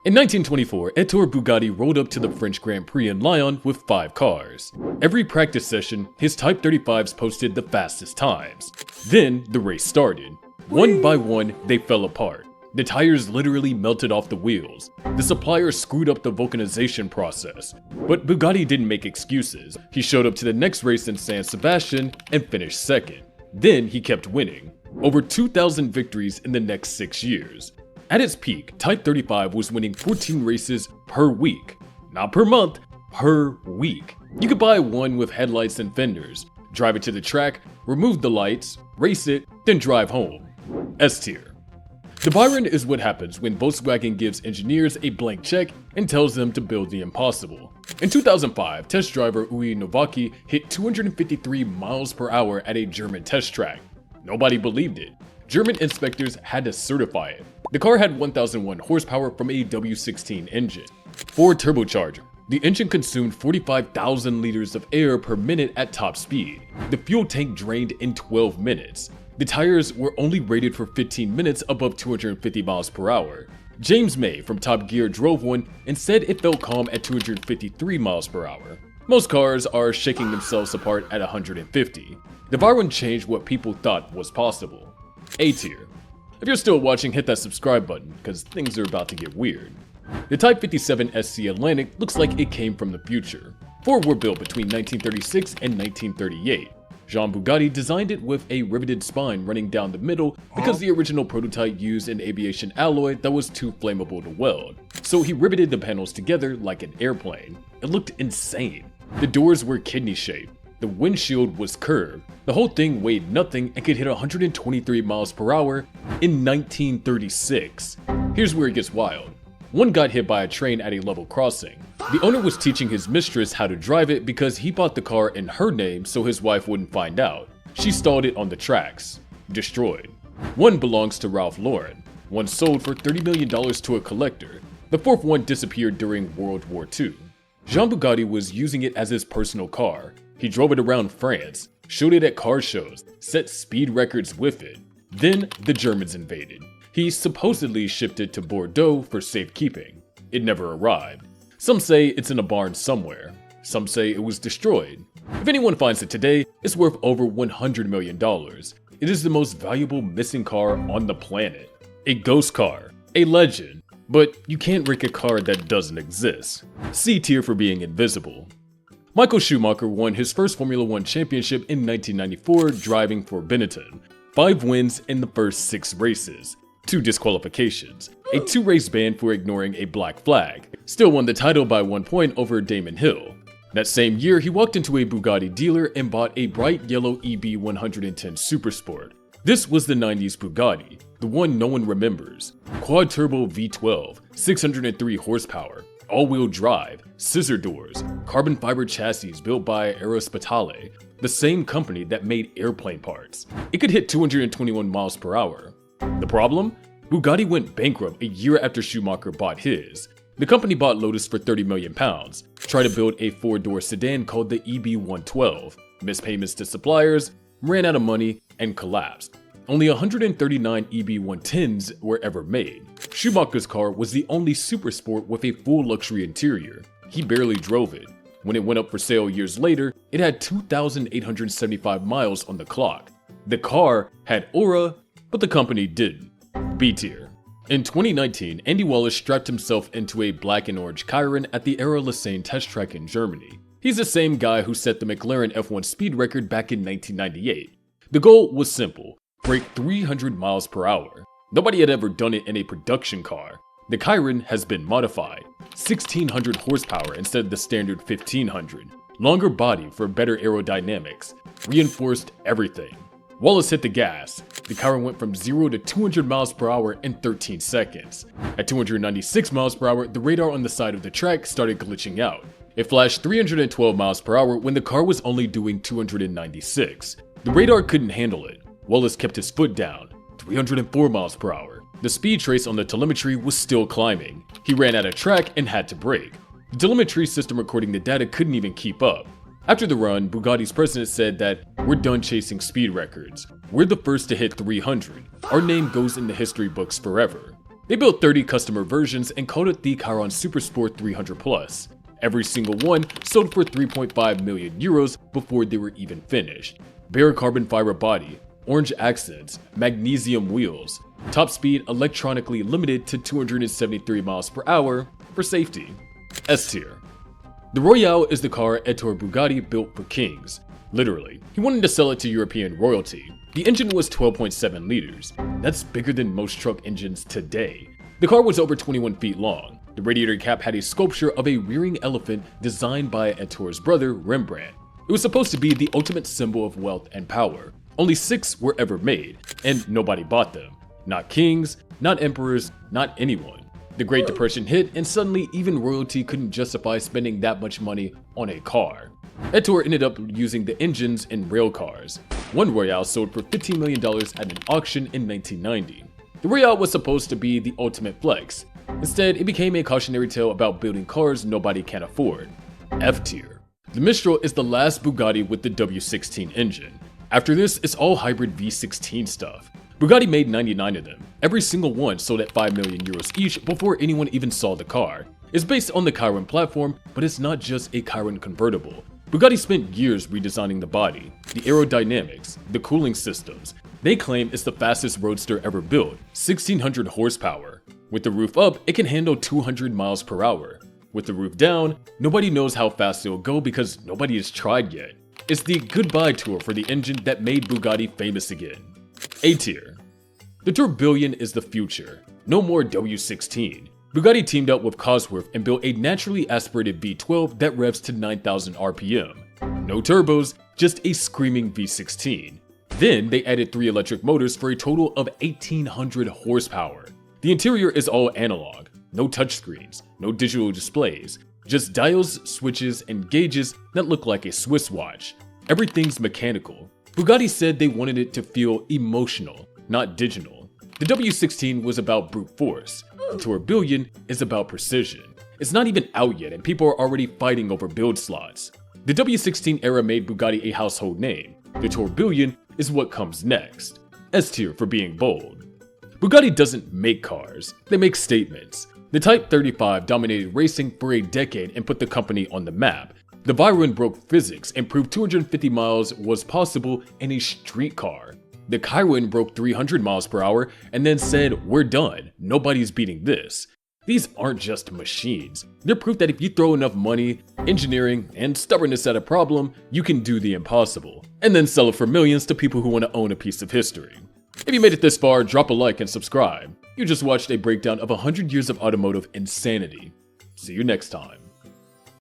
In 1924, Ettore Bugatti rolled up to the French Grand Prix in Lyon with 5 cars. Every practice session, his Type 35s posted the fastest times. Then the race started. One by one, they fell apart. The tires literally melted off the wheels. The supplier screwed up the vulcanization process. But Bugatti didn't make excuses. He showed up to the next race in San Sebastian and finished second. Then he kept winning. Over 2,000 victories in the next 6 years. At its peak, Type 35 was winning 14 races per week. Not per month, per week. You could buy one with headlights and fenders, drive it to the track, remove the lights, race it, then drive home. S tier. The Veyron is what happens when Volkswagen gives engineers a blank check and tells them to build the impossible. In 2005, test driver Uri Novaki hit 253 miles per hour at a German test track. Nobody believed it. German inspectors had to certify it. The car had 1,001 horsepower from a W16 engine. 4 turbocharger. The engine consumed 45,000 liters of air per minute at top speed. The fuel tank drained in 12 minutes. The tires were only rated for 15 minutes above 250 miles per hour. James May from Top Gear drove one and said it felt calm at 253 miles per hour. Most cars are shaking themselves apart at 150. The Veyron changed what people thought was possible. A tier. If you're still watching, hit that subscribe button, because things are about to get weird. The Type 57 SC Atlantic looks like it came from the future. 4 were built between 1936 and 1938. Jean Bugatti designed it with a riveted spine running down the middle because the original prototype used an aviation alloy that was too flammable to weld. So he riveted the panels together like an airplane. It looked insane. The doors were kidney-shaped. The windshield was curved. The whole thing weighed nothing and could hit 123 miles per hour in 1936. Here's where it gets wild. One got hit by a train at a level crossing. The owner was teaching his mistress how to drive it because he bought the car in her name so his wife wouldn't find out. She stalled it on the tracks. Destroyed. One belongs to Ralph Lauren. One sold for $30 million to a collector. The 4th one disappeared during World War II. Jean Bugatti was using it as his personal car. He drove it around France, showed it at car shows, set speed records with it. Then the Germans invaded. He supposedly shipped it to Bordeaux for safekeeping. It never arrived. Some say it's in a barn somewhere. Some say it was destroyed. If anyone finds it today, it's worth over $100 million. It is the most valuable missing car on the planet. A ghost car. A legend. But you can't wreck a car that doesn't exist. C tier for being invisible. Michael Schumacher won his first Formula 1 championship in 1994 driving for Benetton. 5 wins in the first 6 races. 2 disqualifications, a 2-race ban for ignoring a black flag. Still won the title by 1 point over Damon Hill. That same year, he walked into a Bugatti dealer and bought a bright yellow EB 110 Supersport. This was the 90s Bugatti, the one no one remembers. Quad-turbo V12, 603 horsepower, all-wheel drive, scissor doors, carbon fiber chassis built by Ehra-Lessien, the same company that made airplane parts. It could hit 221 miles per hour. The problem? Bugatti went bankrupt a year after Schumacher bought his. The company bought Lotus for £30 million, tried to build a 4-door sedan called the EB112, missed payments to suppliers, ran out of money, and collapsed. Only 139 EB110s were ever made. Schumacher's car was the only supersport with a full luxury interior. He barely drove it. When it went up for sale years later, it had 2,875 miles on the clock. The car had aura, but the company didn't. B tier. In 2019, Andy Wallace strapped himself into a black and orange Chiron at the Ehra-Lessien test track in Germany. He's the same guy who set the McLaren F1 speed record back in 1998. The goal was simple: break 300 miles per hour. Nobody had ever done it in a production car. The Chiron has been modified. 1,600 horsepower instead of the standard 1,500. Longer body for better aerodynamics. Reinforced everything. Wallace hit the gas. The Chiron went from 0 to 200 miles per hour in 13 seconds. At 296 miles per hour, the radar on the side of the track started glitching out. It flashed 312 miles per hour when the car was only doing 296. The radar couldn't handle it. Wallace kept his foot down. 304 miles per hour. The speed trace on the telemetry was still climbing. He ran out of track and had to brake. The telemetry system recording the data couldn't even keep up. After the run, Bugatti's president said that, "We're done chasing speed records. We're the first to hit 300. Our name goes in the history books forever." They built 30 customer versions and called it the Chiron Supersport 300 Plus. Every single one sold for 3.5 million euros before they were even finished. Bare carbon fiber body, orange accents, magnesium wheels, top speed electronically limited to 273 miles per hour for safety. S tier. The Royale is the car Ettore Bugatti built for kings. Literally, he wanted to sell it to European royalty. The engine was 12.7 liters. That's bigger than most truck engines today. The car was over 21 feet long. The radiator cap had a sculpture of a rearing elephant designed by Ettore's brother, Rembrandt. It was supposed to be the ultimate symbol of wealth and power. Only 6 were ever made, and nobody bought them. Not kings, not emperors, not anyone. The Great Depression hit, and suddenly even royalty couldn't justify spending that much money on a car. Ettore ended up using the engines in rail cars. One Royale sold for $15 million at an auction in 1990. The Royale was supposed to be the ultimate flex. Instead, it became a cautionary tale about building cars nobody can afford. F tier. The Mistral is the last Bugatti with the W16 engine. After this, it's all hybrid V16 stuff. Bugatti made 99 of them. Every single one sold at 5 million euros each before anyone even saw the car. It's based on the Chiron platform, but it's not just a Chiron convertible. Bugatti spent years redesigning the body, the aerodynamics, the cooling systems. They claim it's the fastest roadster ever built, 1600 horsepower. With the roof up, it can handle 200 miles per hour. With the roof down, nobody knows how fast it'll go because nobody has tried yet. It's the goodbye tour for the engine that made Bugatti famous again. A tier. The Tourbillon is the future. No more W16. Bugatti teamed up with Cosworth and built a naturally aspirated V12 that revs to 9,000 RPM. No turbos, just a screaming V16. Then they added 3 electric motors for a total of 1,800 horsepower. The interior is all analog. No touchscreens, no digital displays. Just dials, switches, and gauges that look like a Swiss watch. Everything's mechanical. Bugatti said they wanted it to feel emotional, not digital. The W16 was about brute force. The Tourbillon is about precision. It's not even out yet and people are already fighting over build slots. The W16 era made Bugatti a household name. The Tourbillon is what comes next. S tier for being bold. Bugatti doesn't make cars, they make statements. The Type 35 dominated racing for a decade and put the company on the map. The Veyron broke physics and proved 250 miles was possible in a street car. The Chiron broke 300 miles per hour and then said, "We're done, nobody's beating this." These aren't just machines. They're proof that if you throw enough money, engineering, and stubbornness at a problem, you can do the impossible, and then sell it for millions to people who want to own a piece of history. If you made it this far, drop a like and subscribe. You just watched a breakdown of 100 years of automotive insanity. See you next time.